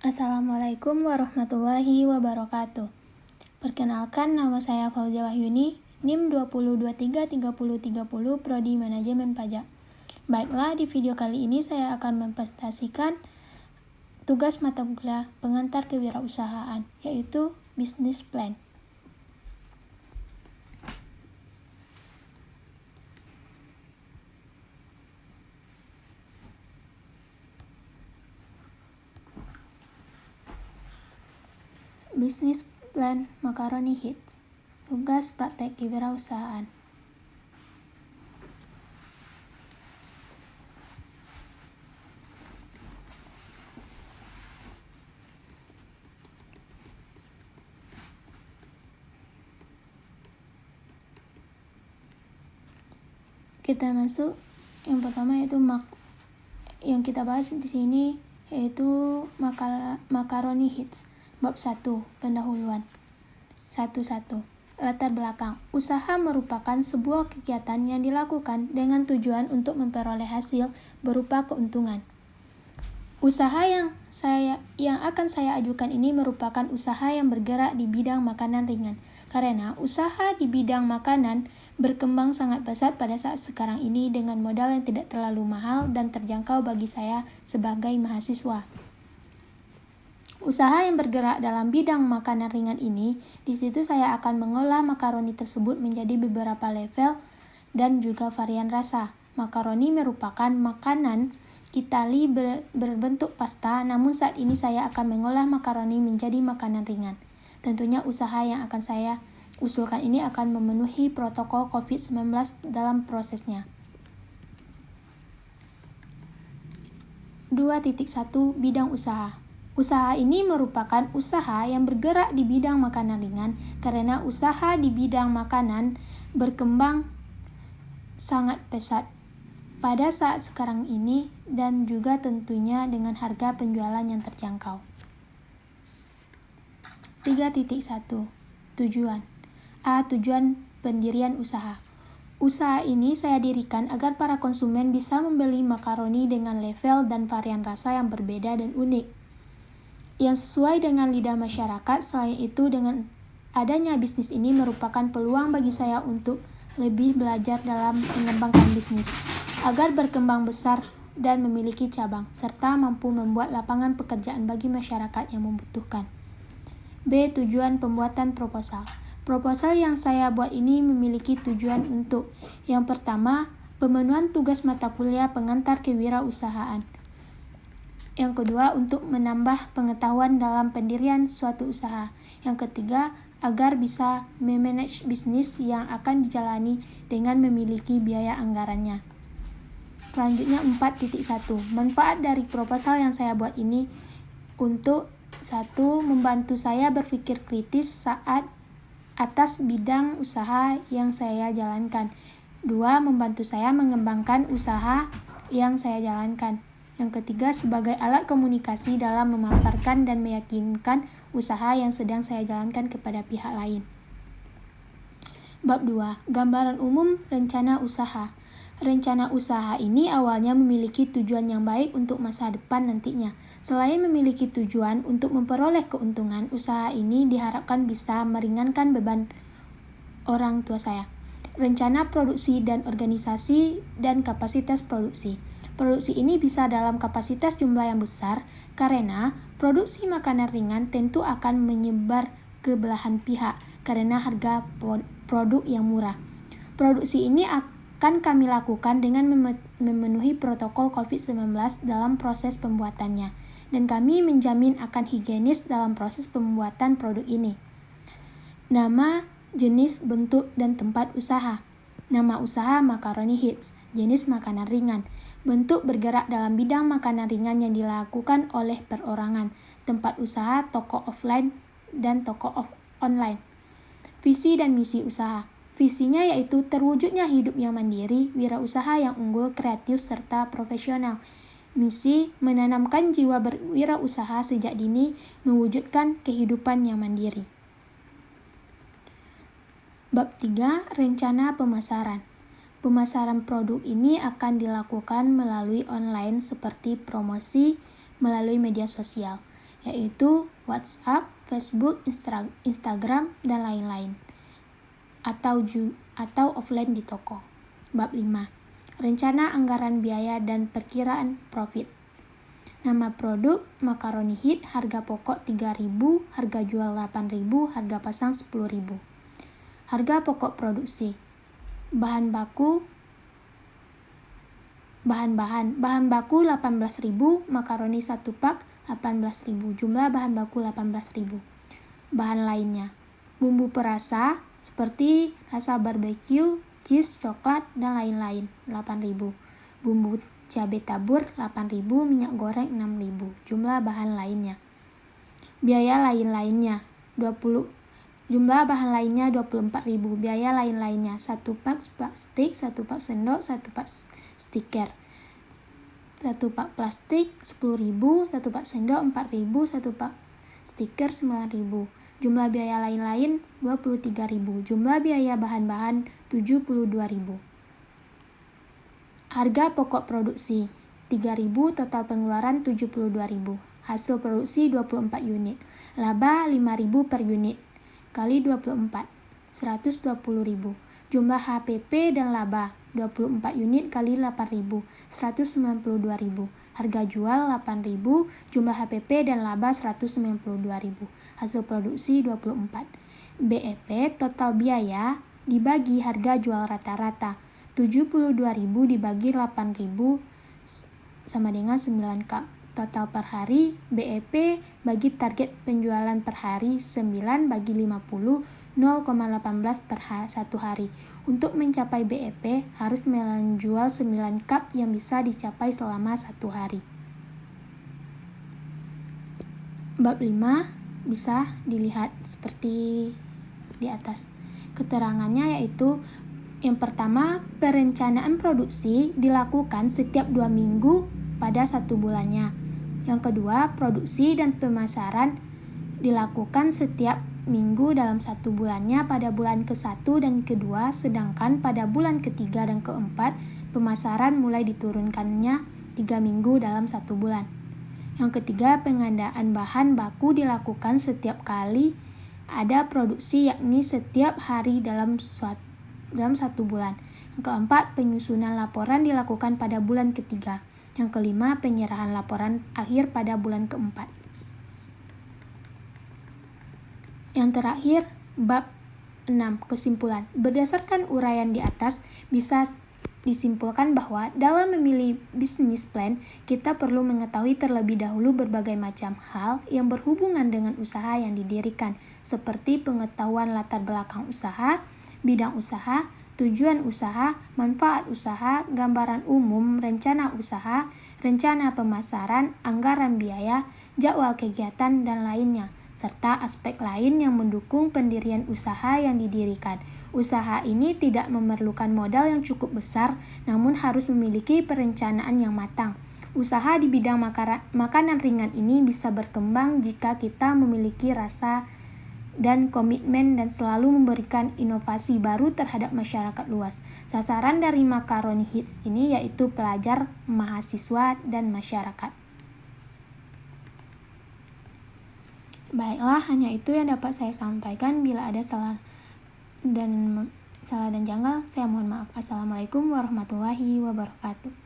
Assalamualaikum warahmatullahi wabarakatuh. Perkenalkan, nama saya Fauzia Wahyuni, NIM 20233030 Prodi Manajemen Pajak. Baiklah, di video kali ini saya akan mempresentasikan tugas mata kuliah pengantar kewirausahaan, yaitu Business Plan. Business Plan Macaroni Hits. Tugas praktek kewirausahaan. Kita masuk yang pertama, yaitu yang kita bahas di sini yaitu Macaroni Hits. Bab 1, pendahuluan. 1.1. Latar belakang. Usaha merupakan sebuah kegiatan yang dilakukan dengan tujuan untuk memperoleh hasil berupa keuntungan. Usaha yang akan saya ajukan ini merupakan usaha yang bergerak di bidang makanan ringan. Karena usaha di bidang makanan berkembang sangat pesat pada saat sekarang ini dengan modal yang tidak terlalu mahal dan terjangkau bagi saya sebagai mahasiswa. Usaha yang bergerak dalam bidang makanan ringan ini, di situ saya akan mengolah makaroni tersebut menjadi beberapa level dan juga varian rasa. Makaroni merupakan makanan Itali berbentuk pasta, namun saat ini saya akan mengolah makaroni menjadi makanan ringan. Tentunya usaha yang akan saya usulkan ini akan memenuhi protokol COVID-19 dalam prosesnya. 2.1 Bidang usaha. Usaha ini merupakan usaha yang bergerak di bidang makanan ringan karena usaha di bidang makanan berkembang sangat pesat pada saat sekarang ini dan juga tentunya dengan harga penjualan yang terjangkau. 3.1 Tujuan. Tujuan pendirian usaha. Usaha ini saya dirikan agar para konsumen bisa membeli makaroni dengan level dan varian rasa yang berbeda dan unik, yang sesuai dengan lidah masyarakat. Selain itu, dengan adanya bisnis ini merupakan peluang bagi saya untuk lebih belajar dalam mengembangkan bisnis, agar berkembang besar dan memiliki cabang, serta mampu membuat lapangan pekerjaan bagi masyarakat yang membutuhkan. B. Tujuan pembuatan proposal. Proposal yang saya buat ini memiliki tujuan untuk: yang pertama, pemenuhan tugas mata kuliah pengantar kewirausahaan. Yang kedua, untuk menambah pengetahuan dalam pendirian suatu usaha. Yang ketiga, agar bisa memanage bisnis yang akan dijalani dengan memiliki biaya anggarannya. Selanjutnya 4.1. Manfaat dari proposal yang saya buat ini untuk: 1. Membantu saya berpikir kritis saat atas bidang usaha yang saya jalankan. 2. Membantu saya mengembangkan usaha yang saya jalankan. Yang ketiga, sebagai alat komunikasi dalam memaparkan dan meyakinkan usaha yang sedang saya jalankan kepada pihak lain. Bab 2. Gambaran umum rencana usaha. Rencana usaha ini awalnya memiliki tujuan yang baik untuk masa depan nantinya. Selain memiliki tujuan untuk memperoleh keuntungan, usaha ini diharapkan bisa meringankan beban orang tua saya. Rencana produksi dan organisasi dan kapasitas produksi. Produksi ini bisa dalam kapasitas jumlah yang besar karena produksi makanan ringan tentu akan menyebar ke belahan pihak karena harga produk yang murah. Produksi ini akan kami lakukan dengan memenuhi protokol COVID-19 dalam proses pembuatannya, dan kami menjamin akan higienis dalam proses pembuatan produk ini. Nama, jenis, bentuk, dan tempat usaha. Nama usaha Macaroni Hits, jenis makanan ringan. Bentuk bergerak dalam bidang makanan ringan yang dilakukan oleh perorangan. Tempat usaha toko offline dan toko online. Visi dan misi usaha. Visinya yaitu terwujudnya hidup yang mandiri, wirausaha yang unggul, kreatif, serta profesional. Misi, menanamkan jiwa berwirausaha sejak dini, mewujudkan kehidupan yang mandiri. Bab 3. Rencana pemasaran. Pemasaran produk ini akan dilakukan melalui online seperti promosi melalui media sosial. yaitu WhatsApp, Facebook, Instagram, dan lain-lain, atau offline di toko. Bab 5. Rencana anggaran biaya dan perkiraan profit. Nama produk makaroni hit, harga pokok 3.000, harga jual 8.000, harga pasang 10.000. Harga pokok produksi. Bahan baku 18.000, makaroni 1 pak 18.000, jumlah bahan baku 18.000. Bahan lainnya. Bumbu perasa seperti rasa barbecue, cheese, coklat, dan lain-lain 8.000. Bumbu cabai tabur 8.000, minyak goreng 6.000, jumlah bahan lainnya. Biaya lain-lainnya 20. Jumlah bahan lainnya 24.000, biaya lain-lainnya 1 pak plastik, 1 pak sendok, 1 pak stiker. 1 pak plastik 10.000, 1 pak sendok 4.000, 1 pak stiker 9.000. Jumlah biaya lain-lain 23.000, jumlah biaya bahan-bahan 72.000. Harga pokok produksi 3.000, total pengeluaran 72.000. Hasil produksi 24 unit. Laba 5.000 per unit kali 24, 120.000. Jumlah HPP dan laba 24 unit kali 8.000, 192.000. Harga jual 8.000, jumlah HPP dan laba 192.000. Hasil produksi 24. BEP total biaya dibagi harga jual rata-rata. 72.000 dibagi 8.000 sama dengan 9 cup. Total per hari, BEP bagi target penjualan per hari 9 bagi 50, 0,18 per satu hari. Untuk mencapai BEP, harus menjual 9 cup yang bisa dicapai selama 1 hari. Bab 5 bisa dilihat seperti di atas. Keterangannya yaitu yang pertama, perencanaan produksi dilakukan setiap 2 minggu pada 1 bulannya. Yang kedua, produksi dan pemasaran dilakukan setiap minggu dalam 1 bulannya pada bulan ke-1 dan ke-2, sedangkan pada bulan ke-3 dan ke-4, pemasaran mulai diturunkannya 3 minggu dalam 1 bulan. Yang ketiga, pengadaan bahan baku dilakukan setiap kali ada produksi, yakni setiap hari dalam 1 bulan. Yang keempat, penyusunan laporan dilakukan pada bulan ke-3. Yang kelima, penyerahan laporan akhir pada bulan ke-4. Yang terakhir, bab 6, kesimpulan. Berdasarkan uraian di atas, bisa disimpulkan bahwa dalam memilih bisnis plan, kita perlu mengetahui terlebih dahulu berbagai macam hal yang berhubungan dengan usaha yang didirikan, seperti pengetahuan latar belakang usaha, bidang usaha, tujuan usaha, manfaat usaha, gambaran umum, rencana usaha, rencana pemasaran, anggaran biaya, jadwal kegiatan, dan lainnya, serta aspek lain yang mendukung pendirian usaha yang didirikan. Usaha ini tidak memerlukan modal yang cukup besar, namun harus memiliki perencanaan yang matang. Usaha di bidang makanan ringan ini bisa berkembang jika kita memiliki rasa dan komitmen dan selalu memberikan inovasi baru terhadap masyarakat luas. Sasaran dari makaroni hits ini yaitu pelajar, mahasiswa, dan masyarakat. Baiklah, hanya itu yang dapat saya sampaikan. Bila ada salah dan janggal, saya mohon maaf. Assalamualaikum warahmatullahi wabarakatuh.